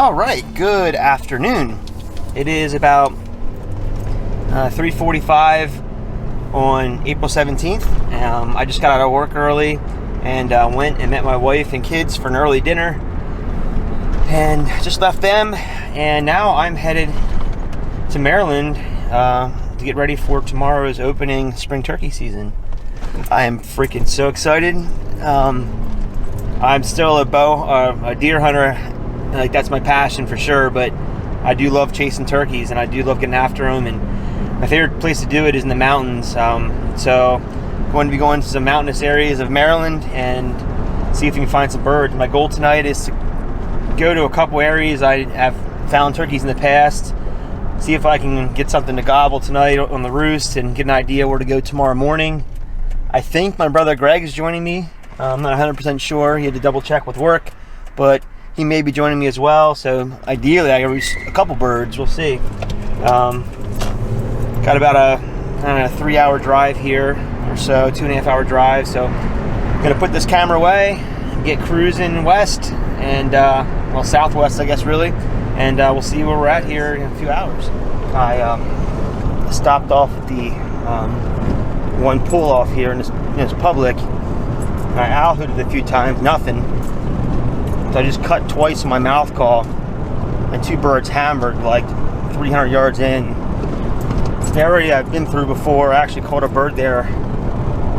All right, good afternoon. It is about 3:45 on April 17th. I just got out of work early and went and met my wife and kids for an early dinner and just left them, and now I'm headed to Maryland to get ready for tomorrow's opening spring turkey season. I am freaking so excited. I'm still a deer hunter. Like, that's my passion for sure, but I do love chasing turkeys and I do love getting after them, and my favorite place to do it is in the mountains. So I'm going to be going to some mountainous areas of Maryland and see if we can find some birds. My goal tonight is to go to a couple areas I have found turkeys in the past, see if I can get something to gobble tonight on the roost and get an idea where to go tomorrow morning. I think my brother Greg is joining me. I'm not 100% sure. He had to double check with work, but he may be joining me as well. So ideally I can reach a couple birds. We'll see. Got about a 3-hour drive here or so, 2.5 hour drive. So I'm gonna put this camera away, get cruising west and southwest, I guess, really, and we'll see where we're at here in a few hours. I stopped off at the one pull off here, and it's public. I owl hooted a few times, nothing. So I just cut twice in my mouth call, and 2 birds hammered like 300 yards in. The area I've been through before. I actually caught a bird there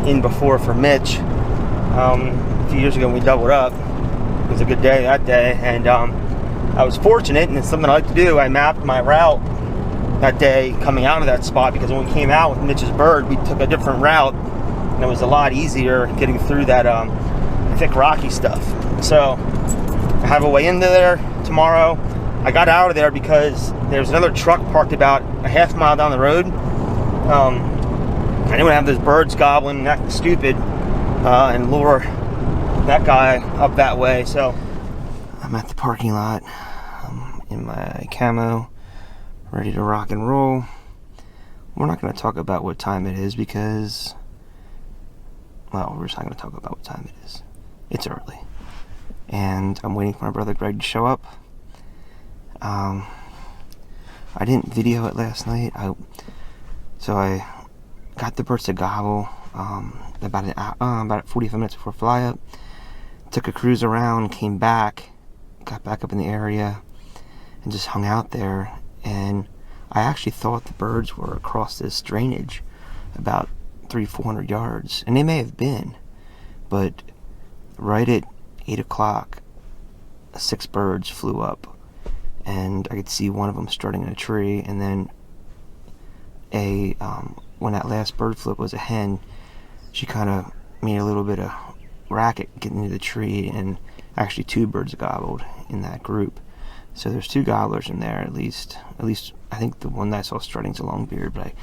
in before for Mitch a few years ago when we doubled up. It was a good day that day, and I was fortunate, and it's something I like to do. I mapped my route that day coming out of that spot, because when we came out with Mitch's bird, we took a different route, and it was a lot easier getting through that thick rocky stuff. So I have a way into there tomorrow. I got out of there because there's another truck parked about a half mile down the road. I didn't want to have those birds gobbling and acting stupid and lure that guy up that way. So I'm at the parking lot in my camo, ready to rock and roll. We're not going to talk about what time it is because, well, we're just not going to talk about what time it is. It's early. And I'm waiting for my brother Greg to show up. I didn't video it last night. So I got the birds to gobble about 45 minutes before fly up. Took a cruise around, came back, got back up in the area, and just hung out there. And I actually thought the birds were across this drainage about 300-400 yards, and they may have been, but right at 8 o'clock 6 birds flew up, and I could see one of them strutting in a tree, and then when that last bird flew up was a hen. She kind of made a little bit of racket getting into the tree, and actually 2 birds gobbled in that group. So there's 2 gobblers in there at least I think the one that I saw strutting is a longbeard, but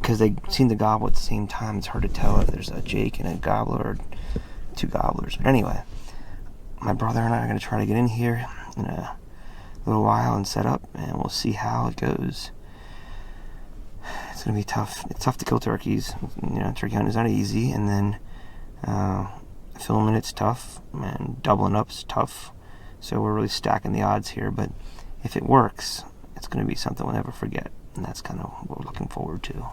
because they seem to gobble at the same time, it's hard to tell if there's a Jake and a gobbler or 2 gobblers. But anyway, my brother and I are going to try to get in here in a little while and set up, and we'll see how it goes. It's going to be tough. It's tough to kill turkeys. Turkey hunting is not easy, and then filming it's tough, and doubling up's tough. So we're really stacking the odds here, but if it works, it's going to be something we'll never forget, and that's kind of what we're looking forward to.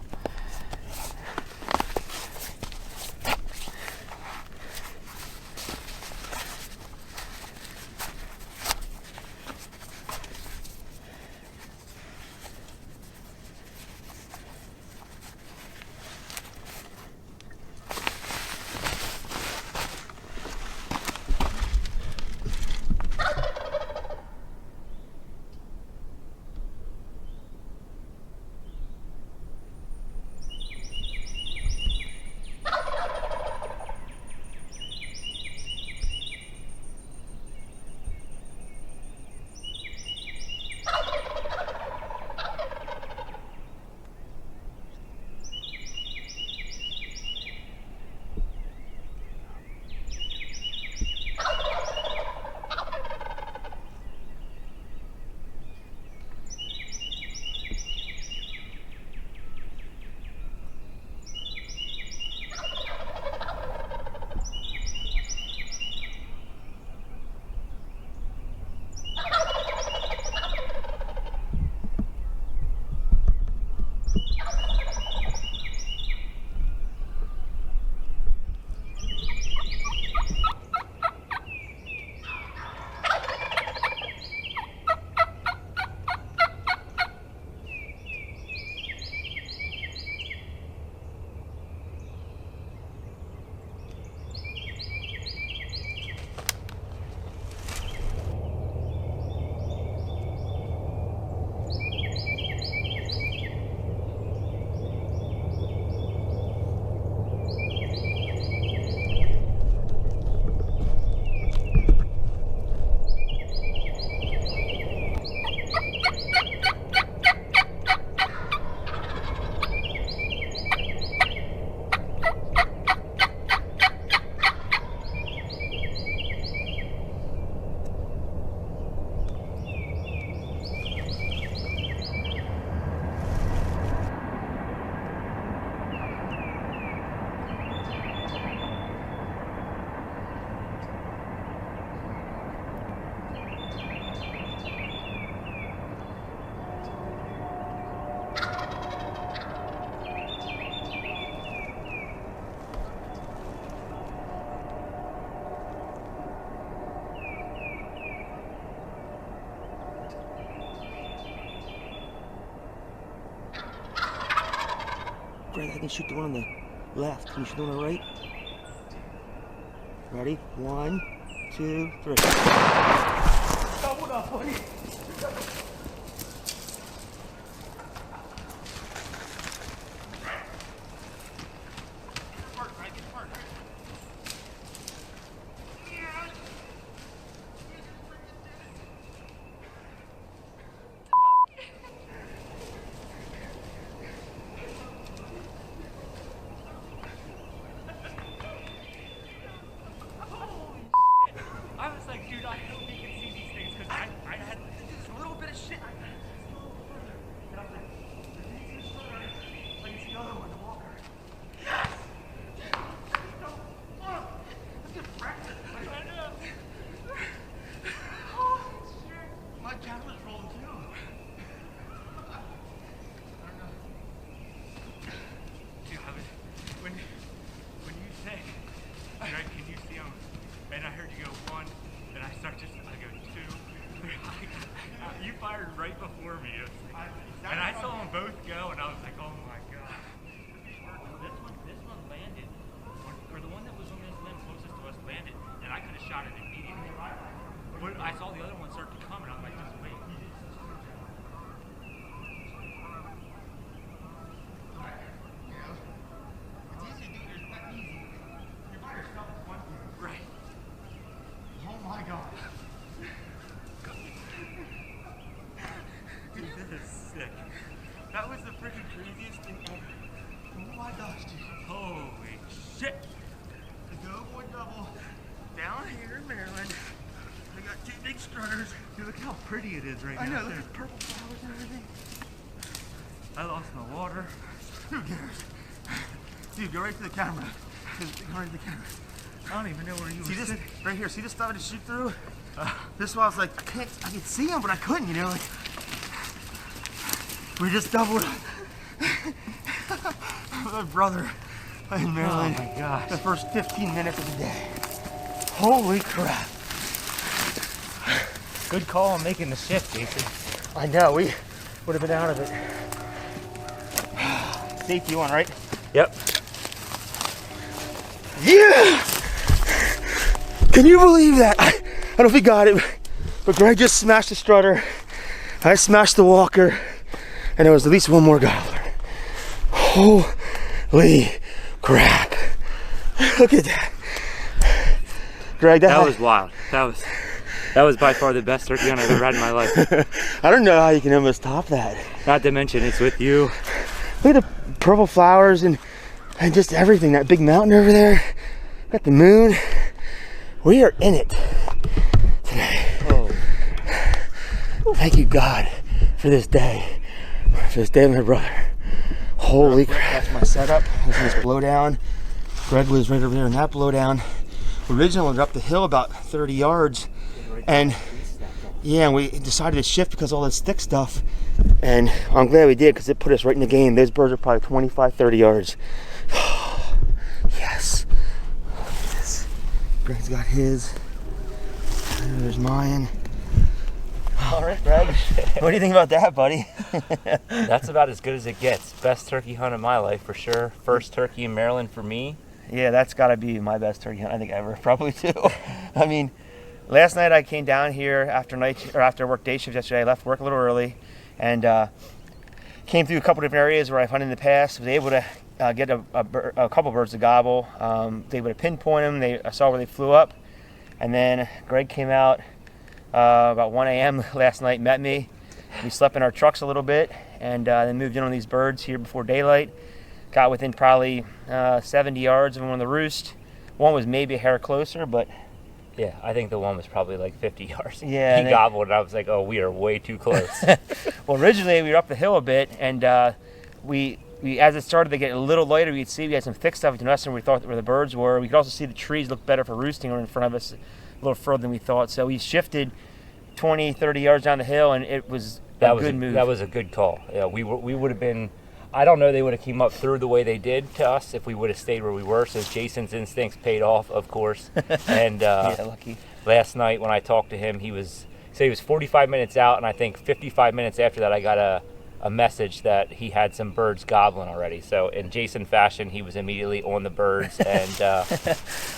Greg, I can shoot the one on the left. Can you shoot the one on the right? Ready? 1, 2, 3. Double up, buddy. I was like, dude, I hope you can see these things because I had just a little bit of shit. And I was like, there's the the other one, the walker. Yes! That's impressive. I know. Oh, shit. My camera's rolling too. I don't know. Dude, when you say, right, can you see them? And I heard you go 1, and I go 2, 3. You fired right before me. And I saw them both go, and I was like, oh my god. This one landed, or the one that was on this limb closest to us landed, and I could have shot it immediately. But I saw the other one start to come, and I'm like, just wait. It's easy to do, it's not easy. You're by yourself, it's one thing. Right. Oh my god. Dude, this is sick. That was the freaking craziest thing ever. Oh my gosh, dude. Holy shit. The Doughboy double down here in Maryland. I got 2 big strutters. Dude, look how pretty it is right now. I know, look at purple flowers and everything. I lost my water. Who cares? Dude, go right to the camera. Go right to the camera. I don't even know where you were sitting. Right here, see this stuff I just shoot through? This is why I was like, I could see him, but I couldn't, you know? Like, we just doubled my brother in Maryland. Oh my gosh. The first 15 minutes of the day. Holy crap. Good call on making the shift, Jason. I know, we would have been out of it. Safety on, right? Yep. Yeah! Can you believe that? I don't know if he got it, but Greg just smashed the strutter. I smashed the walker, and there was at least one more gobbler. Holy crap. Look at that. Greg, that was wild. That was by far the best turkey hunt I've ever had in my life. I don't know how you can almost top that. Not to mention it's with you. Look at the purple flowers and just everything. That big mountain over there. Got the moon. We are in it today. Oh. Thank you, God, for this day. For this day with my brother. Holy crap. That's my setup. I was in this blowdown. Greg was right over there in that blowdown. Originally, we were up the hill about 30 yards. And yeah, we decided to shift because of all this thick stuff. And I'm glad we did because it put us right in the game. Those birds are probably 25, 30 yards. Yes. Greg's got his. There's mine. All right, Greg. What do you think about that, buddy? That's about as good as it gets. Best turkey hunt of my life for sure. First turkey in Maryland for me. Yeah, that's got to be my best turkey hunt I think ever, probably too. I mean, last night I came down here after work day shift yesterday. I left work a little early and came through a couple different areas where I've hunted in the past. Was able to get a couple birds to gobble. Was able to pinpoint them. I saw where they flew up, and then Greg came out about 1 a.m. last night, met me. We slept in our trucks a little bit, and then moved in on these birds here before daylight. Got within probably 70 yards of one of the roost. One was maybe a hair closer, but yeah, I think the one was probably like 50 yards. Yeah, he gobbled, and I was like, oh, we are way too close. Well, originally we were up the hill a bit, and we as it started to get a little lighter, we'd see we had some thick stuff between us and we thought where the birds were. We could also see the trees look better for roosting or in front of us a little further than we thought. So we shifted 20, 30 yards down the hill, and it was a good move. That was a good call. Yeah, we would have been. I don't know they would have came up through the way they did to us if we would have stayed where we were. So Jason's instincts paid off, of course. And yeah, lucky. Last night when I talked to him, he was 45 minutes out, and I think 55 minutes after that I got a message that he had some birds gobbling already. So in Jason fashion, he was immediately on the birds. And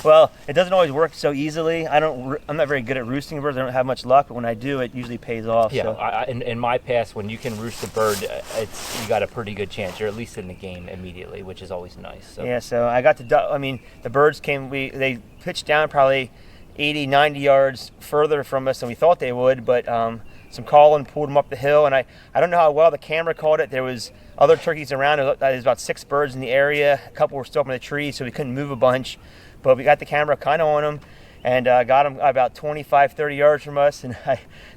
well, it doesn't always work so easily. I'm not very good at roosting birds. I don't have much luck, but when I do, it usually pays off. yeah, So. in my past, when you can roost a bird, you got a pretty good chance. You're at least in the game immediately, which is always nice. So. Yeah, so I got the birds came, they pitched down probably 80, 90 yards further from us than we thought they would, but some calling pulled them up the hill, and I don't know how well the camera caught it. There was other turkeys around. There was about 6 birds in the area. A couple were still up in the trees, so we couldn't move a bunch, but we got the camera kind of on them, and got them about 25, 30 yards from us, and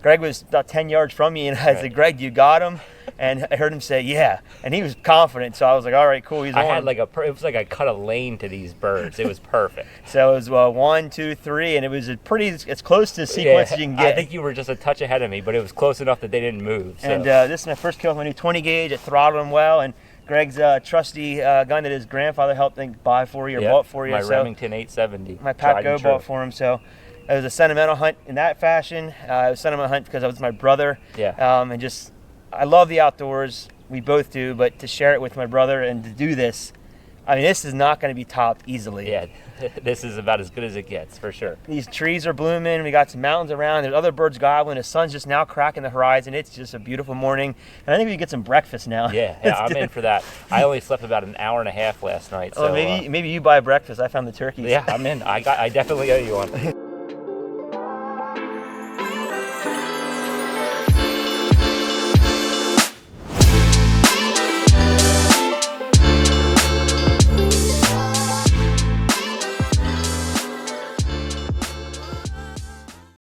Greg was about 10 yards from me, and I said, Greg, you got him? And I heard him say, yeah, and he was confident, so I was like, all right, cool, he's on. I had it was like I cut a lane to these birds. It was perfect. So it was 1, 2, 3, and it was as close to a sequence as you can get. I think you were just a touch ahead of me, but it was close enough that they didn't move. So. And this is my first kill with my new 20 gauge. It throttled him well, and Greg's trusty gun that his grandfather helped buy for you or bought for you. My Remington 870. My Pat Go bought for him, so it was a sentimental hunt in that fashion. It was a sentimental hunt because it was my brother. Yeah. And just, I love the outdoors. We both do, but to share it with my brother and to do this, I mean, this is not going to be topped easily. Yeah, this is about as good as it gets, for sure. These trees are blooming. We got some mountains around. There's other birds gobbling. The sun's just now cracking the horizon. It's just a beautiful morning. And I think we can get some breakfast now. Yeah, I'm in for that. I only slept about an hour and a half last night. So maybe you buy breakfast. I found the turkeys. Yeah, I'm in. I definitely owe you one.